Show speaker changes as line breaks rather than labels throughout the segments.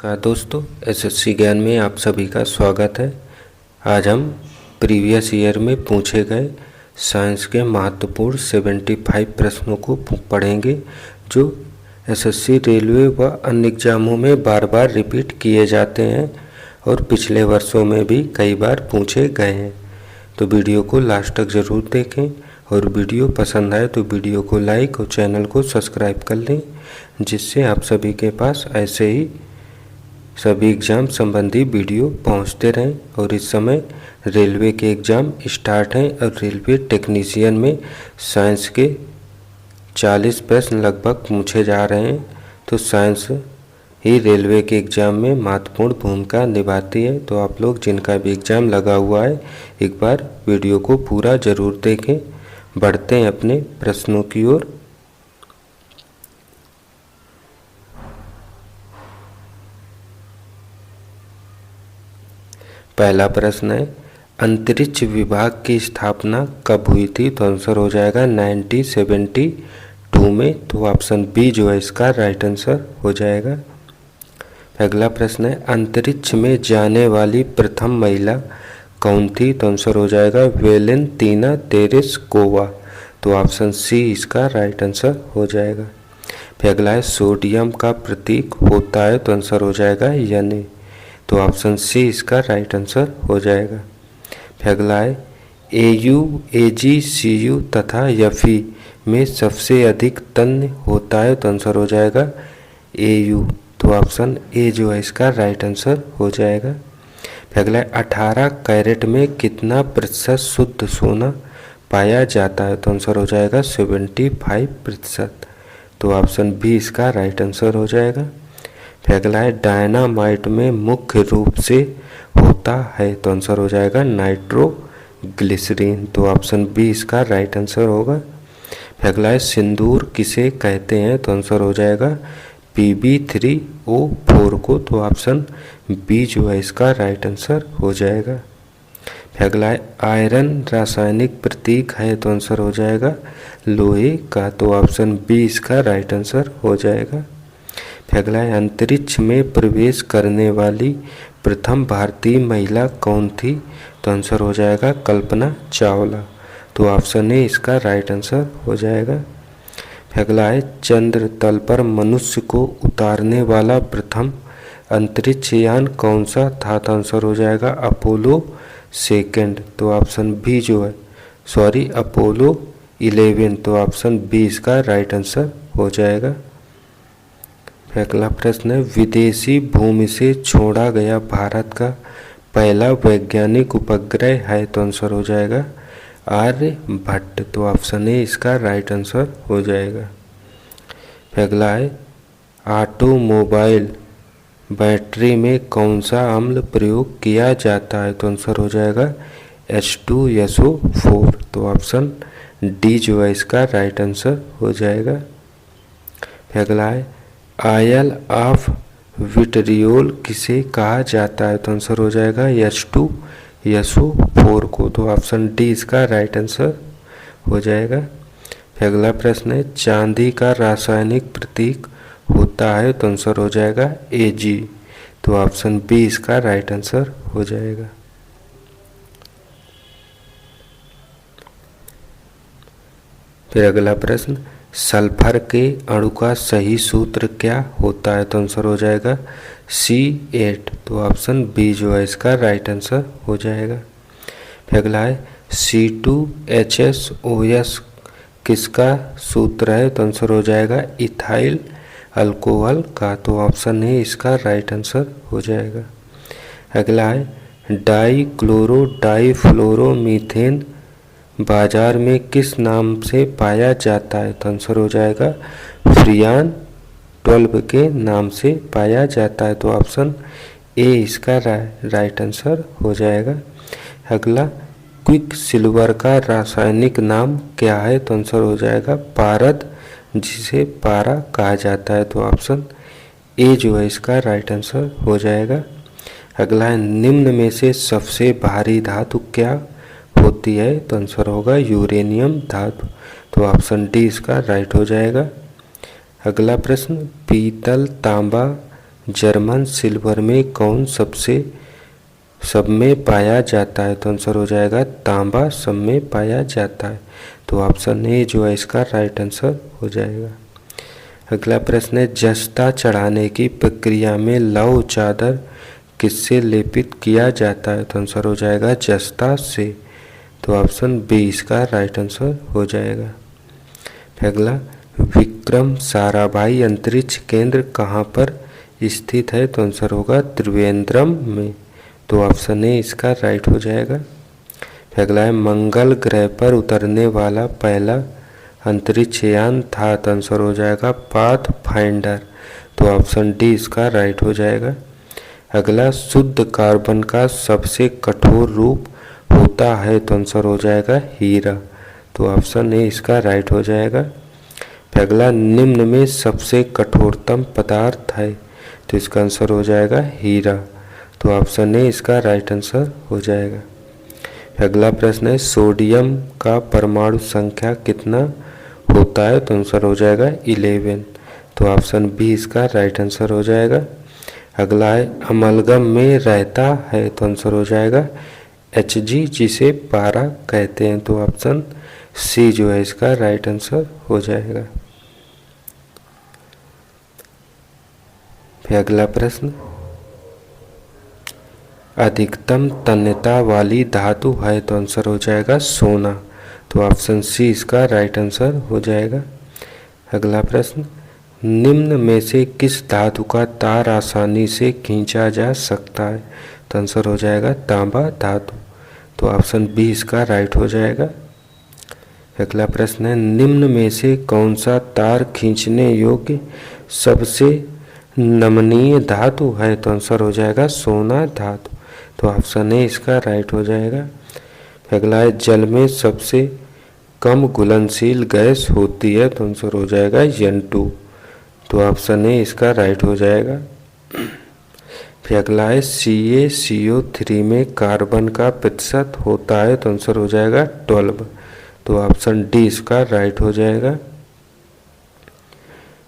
नमस्कार दोस्तों, एसएससी ज्ञान में आप सभी का स्वागत है। आज हम प्रीवियस ईयर में पूछे गए साइंस के महत्वपूर्ण 75 प्रश्नों को पढ़ेंगे जो एसएससी, रेलवे व अन्य एग्जामों में बार बार रिपीट किए जाते हैं और पिछले वर्षों में भी कई बार पूछे गए हैं। तो वीडियो को लास्ट तक ज़रूर देखें और वीडियो पसंद आए तो वीडियो को लाइक और चैनल को सब्सक्राइब कर लें, जिससे आप सभी के पास ऐसे ही सभी एग्ज़ाम संबंधी वीडियो पहुंचते रहें। और इस समय रेलवे के एग्ज़ाम स्टार्ट हैं और रेलवे टेक्नीशियन में साइंस के 40 प्रश्न लगभग पूछे जा रहे हैं। तो साइंस ही रेलवे के एग्ज़ाम में महत्वपूर्ण भूमिका निभाती है। तो आप लोग जिनका भी एग्ज़ाम लगा हुआ है, एक बार वीडियो को पूरा ज़रूर देखें। बढ़ते हैं अपने प्रश्नों की ओर। पहला प्रश्न है, अंतरिक्ष विभाग की स्थापना कब हुई थी? तो आंसर हो जाएगा 1972 में। तो ऑप्शन बी जो है इसका राइट आंसर हो जाएगा। अगला प्रश्न है, अंतरिक्ष में जाने वाली प्रथम महिला कौन थी? तो आंसर हो जाएगा वेलेंतीना तेरेस्कोवा। तो ऑप्शन सी इसका राइट आंसर हो जाएगा। अगला है, सोडियम का प्रतीक होता है? तो आंसर हो जाएगा यानी। तो ऑप्शन सी इसका राइट आंसर हो जाएगा। अगला है, AU, AG, CU तथा Fe में सबसे अधिक तन्य होता है? तो आंसर हो जाएगा AU। तो ऑप्शन ए जो है इसका राइट आंसर हो जाएगा। अगला है, 18 कैरेट में कितना प्रतिशत शुद्ध सोना पाया जाता है? तो आंसर हो जाएगा 75%। तो ऑप्शन बी इसका राइट आंसर हो जाएगा। अगला है, डायनामाइट में मुख्य रूप से होता है? तो आंसर हो जाएगा नाइट्रोग्लिसरीन। तो ऑप्शन बी इसका राइट आंसर होगा। अगला है, सिंदूर किसे कहते हैं? तो आंसर हो जाएगा Pb3O4 को। तो ऑप्शन बी जो है इसका राइट आंसर हो जाएगा। अगला है, आयरन रासायनिक प्रतीक है? तो आंसर हो जाएगा लोहे का। तो ऑप्शन बी इसका राइट आंसर हो जाएगा। अगला है, अंतरिक्ष में प्रवेश करने वाली प्रथम भारतीय महिला कौन थी? तो आंसर हो जाएगा कल्पना चावला। तो ऑप्शन ए इसका राइट आंसर हो जाएगा। अगला है, चंद्र तल पर मनुष्य को उतारने वाला प्रथम अंतरिक्ष यान कौन सा था? तो आंसर हो जाएगा अपोलो 2। तो ऑप्शन बी जो है अपोलो 11। तो ऑप्शन बी इसका राइट आंसर हो जाएगा। अगला प्रश्न है, विदेशी भूमि से छोड़ा गया भारत का पहला वैज्ञानिक उपग्रह है? तो आंसर हो जाएगा आर्यभट्ट। तो ऑप्शन ए इसका राइट आंसर हो जाएगा। अगला है, ऑटोमोबाइल बैटरी में कौन सा अम्ल प्रयोग किया जाता है? तो आंसर हो जाएगा H2SO4। तो ऑप्शन डी जो है इसका राइट आंसर हो जाएगा। अगला है, आयल ऑफ विट्रियोल किसे कहा जाता है? तो आंसर हो जाएगा H2SO4 को। तो ऑप्शन डी इसका राइट आंसर हो जाएगा। अगला प्रश्न है, चांदी का रासायनिक प्रतीक होता है? तो आंसर हो जाएगा Ag। तो ऑप्शन बी इसका राइट आंसर हो जाएगा। फिर अगला प्रश्न, सल्फर के अणु का सही सूत्र क्या होता है? तो आंसर हो जाएगा C8। तो ऑप्शन बी जो है इसका राइट आंसर हो जाएगा। अगला है, C2HSOS किसका सूत्र है? तो आंसर हो जाएगा इथाइल अल्कोहल का। तो ऑप्शन ए इसका राइट आंसर हो जाएगा। अगला है, डाइक्लोरो डाइफ्लोरोमीथेन बाजार में किस नाम से पाया जाता है? तो आंसर हो जाएगा फ्रियान 12 के नाम से पाया जाता है। तो ऑप्शन ए इसका राइट आंसर हो जाएगा। अगला, क्विक सिल्वर का रासायनिक नाम क्या है? तो आंसर हो जाएगा पारद, जिसे पारा कहा जाता है। तो ऑप्शन ए जो है इसका राइट आंसर हो जाएगा। अगला है, निम्न में से सबसे भारी धातु क्या होती है? तो आंसर होगा यूरेनियम धातु। तो ऑप्शन डी इसका राइट हो जाएगा। अगला प्रश्न, पीतल, तांबा जर्मन सिल्वर में कौन सब में पाया जाता है? तो आंसर हो जाएगा तांबा सब में पाया जाता है। तो ऑप्शन ए जो है इसका राइट आंसर हो जाएगा। अगला प्रश्न है, जस्ता चढ़ाने की प्रक्रिया में लौह चादर किससे लेपित किया जाता है? तो आंसर हो जाएगा जस्ता से। तो ऑप्शन बी इसका राइट आंसर हो जाएगा। अगला, विक्रम साराभाई अंतरिक्ष केंद्र कहाँ पर स्थित है? तो आंसर होगा त्रिवेंद्रम में। तो ऑप्शन ए इसका राइट हो जाएगा। अगला है, मंगल ग्रह पर उतरने वाला पहला अंतरिक्ष यान था? तो आंसर हो जाएगा पाथ फाइंडर। तो ऑप्शन डी इसका राइट हो जाएगा। अगला, शुद्ध कार्बन का सबसे कठोर रूप होता है? तो आंसर हो जाएगा हीरा। तो ऑप्शन ए इसका राइट हो जाएगा। अगला, निम्न में सबसे कठोरतम पदार्थ है? तो इसका आंसर हो जाएगा हीरा। तो ऑप्शन ए इसका राइट आंसर हो जाएगा। अगला प्रश्न है, सोडियम का परमाणु संख्या कितना होता है? तो आंसर हो जाएगा 11। तो ऑप्शन बी इसका राइट आंसर हो जाएगा। अगला है, अमलगम में रहता है? तो आंसर हो जाएगा Hg, जिसे पारा कहते हैं। तो ऑप्शन सी जो है इसका राइट आंसर हो जाएगा। फिर अगला प्रश्न, अधिकतम तन्यता वाली धातु है? तो आंसर हो जाएगा सोना। तो ऑप्शन सी इसका राइट आंसर हो जाएगा। अगला प्रश्न, निम्न में से किस धातु का तार आसानी से खींचा जा सकता है? तो आंसर हो जाएगा तांबा धातु। तो ऑप्शन बी इसका राइट हो जाएगा। अगला प्रश्न है, निम्न में से कौन सा तार खींचने योग्य सबसे नमनीय धातु है? तो आंसर हो जाएगा सोना धातु। तो ऑप्शन ए इसका राइट हो जाएगा। अगला है, जल में सबसे कम घुलनशील गैस होती है? तो आंसर हो जाएगा N2। तो ऑप्शन ए इसका राइट हो जाएगा। फिर अगला है, CaCO3 में कार्बन का प्रतिशत होता है? तो आंसर हो जाएगा 12। तो ऑप्शन डी इसका राइट हो जाएगा।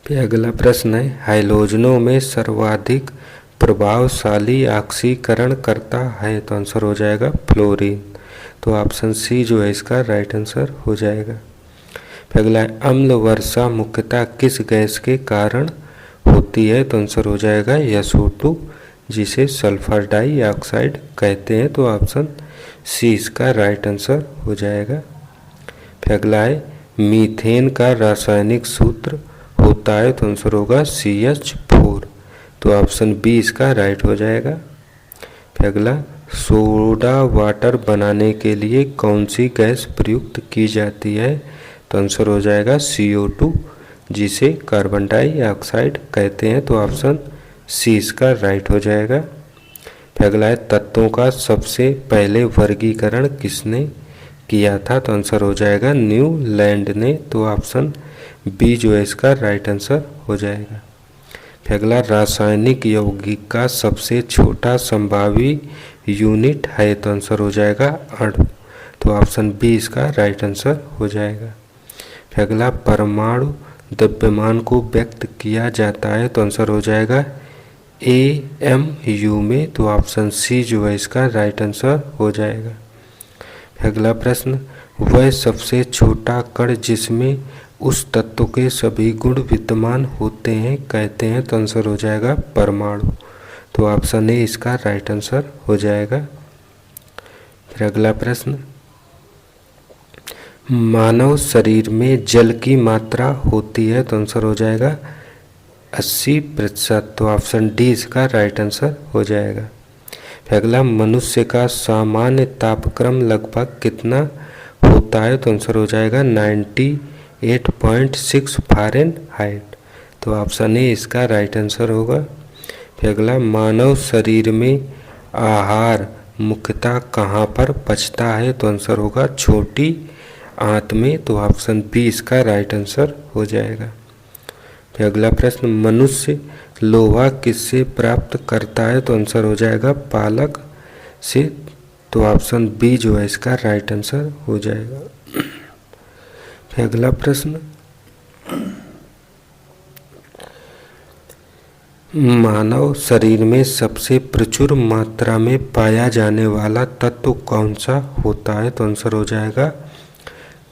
फिर अगला प्रश्न है, हाइलोजनों में सर्वाधिक प्रभावशाली ऑक्सीकरण करता है? तो आंसर हो जाएगा फ्लोरीन। तो ऑप्शन सी जो है इसका राइट आंसर हो जाएगा। फिर अगला है, अम्ल वर्षा मुख्यतः किस गैस के कारण होती है? तो आंसर हो जाएगा SO2, जिसे सल्फर डाइऑक्साइड कहते हैं। तो ऑप्शन सी इसका राइट आंसर हो जाएगा। फिर अगला है, मीथेन का रासायनिक सूत्र होता है? तो आंसर होगा CH4। तो ऑप्शन बी इसका राइट हो जाएगा। फिर अगला, सोडा वाटर बनाने के लिए कौन सी गैस प्रयुक्त की जाती है? तो आंसर हो जाएगा CO2, जिसे कार्बन डाइऑक्साइड कहते हैं। तो ऑप्शन सी इसका राइट हो जाएगा। फिर अगला है, तत्वों का सबसे पहले वर्गीकरण किसने किया था? तो आंसर हो जाएगा न्यूलैंड ने। तो ऑप्शन बी जो है इसका राइट आंसर हो जाएगा। फिर अगला, रासायनिक यौगिक का सबसे छोटा संभावी यूनिट है? तो आंसर हो जाएगा अणु। तो ऑप्शन बी इसका राइट आंसर हो जाएगा। फिर अगला, परमाणु द्रव्यमान को व्यक्त किया जाता है? तो आंसर हो जाएगा AMU में। तो ऑप्शन सी जो है इसका राइट आंसर हो जाएगा। फिर अगला प्रश्न, वह सबसे छोटा कण जिसमें उस तत्व के सभी गुण विद्यमान होते हैं कहते हैं? तो आंसर हो जाएगा परमाणु। तो ऑप्शन ए इसका राइट आंसर हो जाएगा। फिर अगला प्रश्न, मानव शरीर में जल की मात्रा होती है? तो आंसर हो जाएगा 80%। तो ऑप्शन डी इसका राइट आंसर हो जाएगा। फिर अगला, मनुष्य का सामान्य तापक्रम लगभग कितना होता है? तो आंसर हो जाएगा 98.6 फ़ारेनहाइट। तो ऑप्शन ए इसका राइट आंसर होगा। फिर अगला, मानव शरीर में आहार मुख्यतः कहाँ पर पचता है? तो आंसर होगा छोटी आंत में। तो ऑप्शन बी इसका राइट आंसर हो जाएगा। फिर अगला प्रश्न, मनुष्य लोहा किससे प्राप्त करता है? तो आंसर हो जाएगा पालक से। तो ऑप्शन बी जो है इसका राइट आंसर हो जाएगा। फिर अगला प्रश्न, मानव शरीर में सबसे प्रचुर मात्रा में पाया जाने वाला तत्व कौन सा होता है? तो आंसर हो जाएगा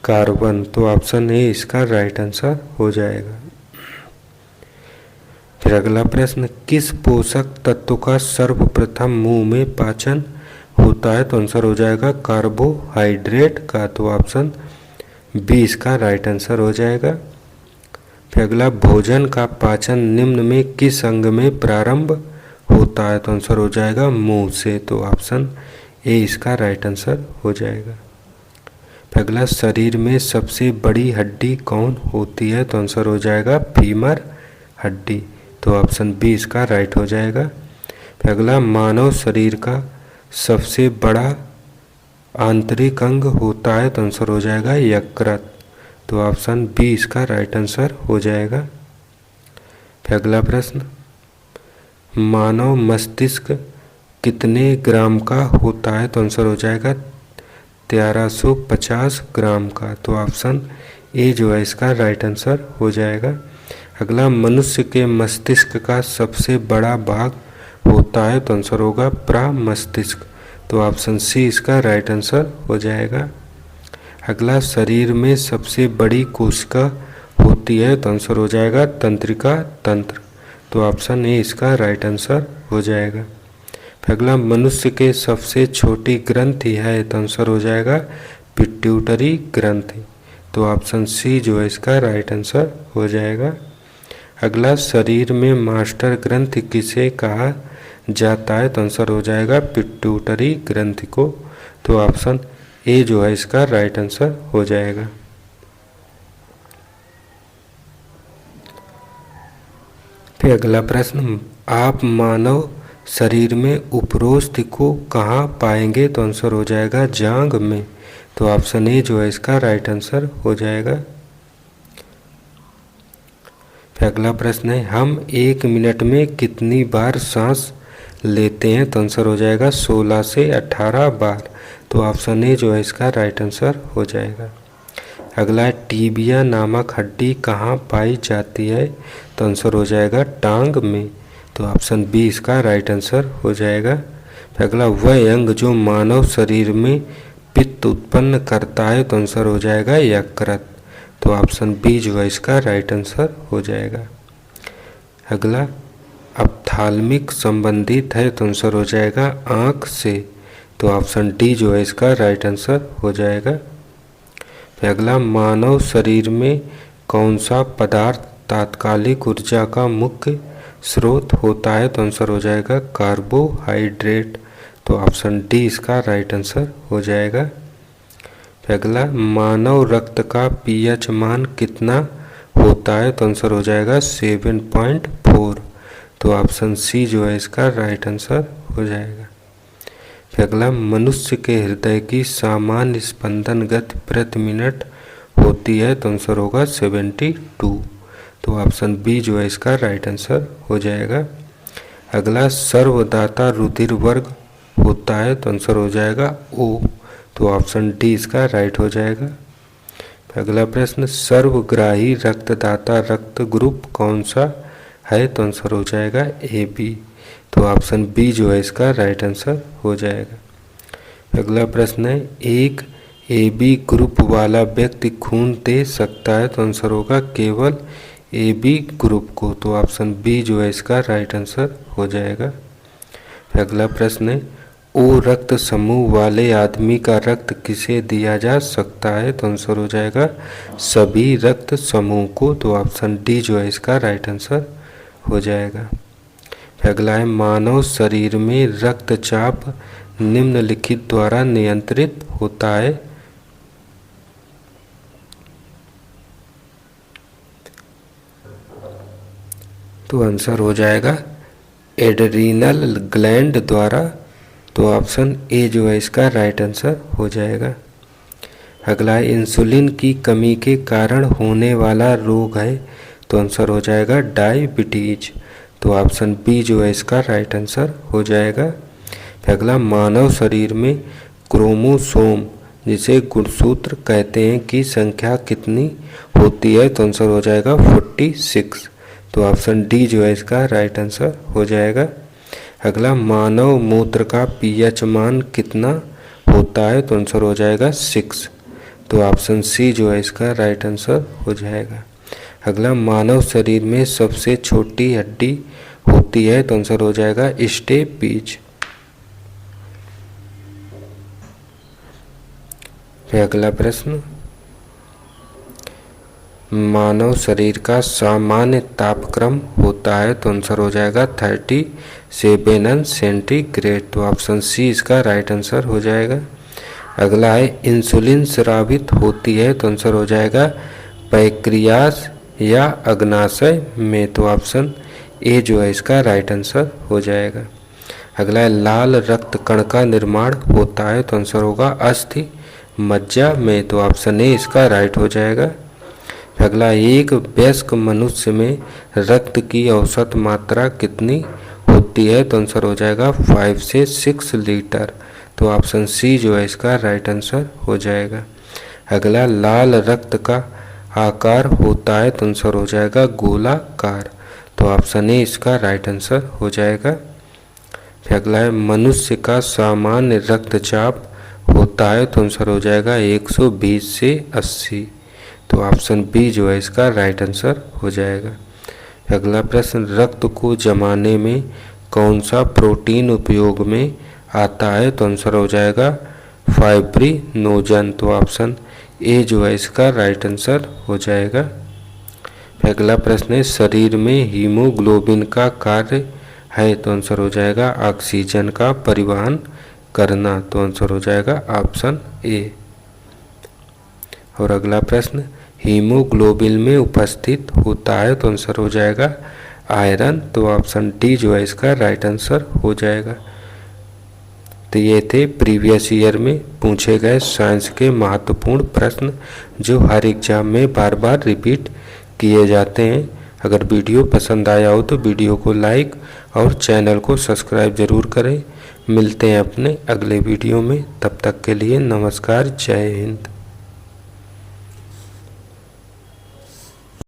कार्बन। तो ऑप्शन ए इसका राइट आंसर हो जाएगा। फिर अगला प्रश्न, किस पोषक तत्व का सर्वप्रथम मुंह में पाचन होता है? तो आंसर हो जाएगा कार्बोहाइड्रेट का। तो ऑप्शन बी इसका राइट आंसर हो जाएगा। फिर अगला, भोजन का पाचन निम्न में किस अंग में प्रारंभ होता है? तो आंसर हो जाएगा मुंह से। तो ऑप्शन ए इसका राइट आंसर हो जाएगा। फिर अगला, शरीर में सबसे बड़ी हड्डी कौन होती है? तो आंसर हो जाएगा फीमर हड्डी। तो ऑप्शन बी इसका राइट हो जाएगा। फिर अगला, मानव शरीर का सबसे बड़ा आंतरिक अंग होता है? तो आंसर हो जाएगा यकृत। तो ऑप्शन बी इसका राइट आंसर हो जाएगा। फिर अगला प्रश्न, मानव मस्तिष्क कितने ग्राम का होता है? तो आंसर हो जाएगा 1350 ग्राम का। तो ऑप्शन ए जो है इसका राइट आंसर हो जाएगा। अगला, मनुष्य के मस्तिष्क का सबसे बड़ा भाग होता है? तो आंसर होगा प्रमस्तिष्क। तो ऑप्शन सी इसका राइट आंसर हो जाएगा। अगला, शरीर में सबसे बड़ी कोशिका होती है? तो आंसर हो जाएगा तंत्रिका तंत्र। तो ऑप्शन ए इसका राइट आंसर हो जाएगा। अगला, मनुष्य के सबसे छोटी ग्रंथि है? तो आंसर हो जाएगा पिट्यूटरी ग्रंथि। तो ऑप्शन सी जो है इसका राइट आंसर हो जाएगा। अगला, शरीर में मास्टर ग्रंथि किसे कहा जाता है? तो आंसर हो जाएगा पिट्यूटरी ग्रंथि को। तो ऑप्शन ए जो है इसका राइट आंसर हो जाएगा। फिर अगला प्रश्न, आप मानव शरीर में उपरोष्ठ को कहाँ पाएंगे? तो आंसर हो जाएगा जांघ में। तो ऑप्शन ए जो है इसका राइट आंसर हो जाएगा। फिर अगला प्रश्न है, हम 1 मिनट में कितनी बार सांस लेते हैं? तो आंसर हो जाएगा 16 से 18 बार। तो ऑप्शन ए जो है इसका राइट आंसर हो जाएगा। अगला, टीबिया नामक हड्डी कहाँ पाई जाती है? तो आंसर हो जाएगा टांग में। तो ऑप्शन बी इसका राइट आंसर हो जाएगा। अगला, वह अंग जो मानव शरीर में पित्त उत्पन्न करता है? तो आंसर हो जाएगा यकृत। तो ऑप्शन बी जो है इसका राइट आंसर हो जाएगा। अगला, ऑप्थाल्मिक संबंधित है? तो आंसर हो जाएगा आँख से। तो ऑप्शन डी जो है इसका राइट आंसर हो जाएगा। अगला, मानव शरीर में कौन सा पदार्थ तात्कालिक ऊर्जा का मुख्य स्रोत होता है? तो आंसर हो जाएगा कार्बोहाइड्रेट। तो ऑप्शन डी इसका राइट आंसर हो जाएगा। अगला, मानव रक्त का पीएच मान कितना होता है? तो आंसर हो जाएगा 7.4। तो ऑप्शन सी जो है इसका राइट आंसर हो जाएगा। अगला, मनुष्य के हृदय की सामान्य स्पंदन गति प्रति मिनट होती है? तो आंसर होगा 72। तो ऑप्शन बी जो है इसका राइट आंसर हो जाएगा। अगला, सर्वदाता रुधिर वर्ग होता है? तो आंसर हो जाएगा ओ। तो ऑप्शन डी इसका राइट हो जाएगा। अगला प्रश्न, सर्वग्राही रक्तदाता रक्त ग्रुप कौन सा है? तो आंसर हो जाएगा ए बी। तो ऑप्शन बी जो है इसका राइट आंसर हो जाएगा। अगला प्रश्न है, एक ए बी ग्रुप वाला व्यक्ति खून दे सकता है? तो आंसर होगा केवल ए बी ग्रुप को। तो ऑप्शन बी जो है इसका राइट आंसर हो जाएगा। अगला प्रश्न है, ओ रक्त समूह वाले आदमी का रक्त किसे दिया जा सकता है? तो आंसर हो जाएगा सभी रक्त समूह को। तो ऑप्शन डी जो है इसका राइट आंसर हो जाएगा। अगला है, मानव शरीर में रक्तचाप निम्नलिखित द्वारा नियंत्रित होता है? तो आंसर हो जाएगा एड्रीनल ग्लैंड द्वारा। तो ऑप्शन ए जो है इसका राइट आंसर हो जाएगा। अगला, इंसुलिन की कमी के कारण होने वाला रोग है? तो आंसर हो जाएगा डायबिटीज। तो ऑप्शन बी जो है इसका राइट आंसर हो जाएगा। अगला, मानव शरीर में क्रोमोसोम जिसे गुणसूत्र कहते हैं की संख्या कितनी होती है? तो आंसर हो जाएगा 46। तो ऑप्शन डी जो है इसका राइट आंसर हो जाएगा। अगला, मानव मूत्र का पीएच मान कितना होता है? तो आंसर हो जाएगा 6। तो ऑप्शन सी जो है इसका राइट आंसर हो जाएगा। अगला, मानव शरीर में सबसे छोटी हड्डी होती है? तो आंसर हो जाएगा स्टेपीज। फिर अगला प्रश्न, मानव शरीर का सामान्य तापक्रम होता है? तो आंसर हो जाएगा 37 सेंटीग्रेड। तो ऑप्शन सी इसका राइट आंसर हो जाएगा। अगला है, इंसुलिन स्रावित होती है? तो आंसर हो जाएगा पैक्रियास या अग्नाशय में। तो ऑप्शन ए जो है इसका राइट आंसर हो जाएगा। अगला है, लाल रक्त कण का निर्माण होता है? तो आंसर होगा अस्थि मज्जा में। तो ऑप्शन ए इसका राइट हो जाएगा। अगला, एक वयस्क मनुष्य में रक्त की औसत मात्रा कितनी होती है? तो आंसर हो जाएगा 5 से 6 लीटर। तो ऑप्शन सी जो है इसका राइट आंसर हो जाएगा। अगला, लाल रक्त का आकार होता है? तो आंसर हो जाएगा गोलाकार। तो ऑप्शन ए इसका राइट आंसर हो जाएगा। अगला है, मनुष्य का सामान्य रक्तचाप होता है? तो आंसर हो जाएगा 120 से 80। तो ऑप्शन बी जो है इसका राइट आंसर हो जाएगा। अगला प्रश्न, रक्त को जमाने में कौन सा प्रोटीन उपयोग में आता है? तो आंसर हो जाएगा फाइब्रिनोजन। तो ऑप्शन ए जो है इसका राइट आंसर हो जाएगा। अगला प्रश्न है, शरीर में हीमोग्लोबिन का कार्य है? तो आंसर हो जाएगा ऑक्सीजन का परिवहन करना। तो आंसर हो जाएगा ऑप्शन ए। और अगला प्रश्न, हीमोग्लोबिन में उपस्थित होता है? तो आंसर हो जाएगा आयरन। तो ऑप्शन डी जो है इसका राइट आंसर हो जाएगा। तो ये थे प्रीवियस ईयर में पूछे गए साइंस के महत्वपूर्ण प्रश्न जो हर एग्जाम में बार बार रिपीट किए जाते हैं। अगर वीडियो पसंद आया हो तो वीडियो को लाइक और चैनल को सब्सक्राइब जरूर करें। मिलते हैं अपने अगले वीडियो में, तब तक के लिए नमस्कार, जय हिंद।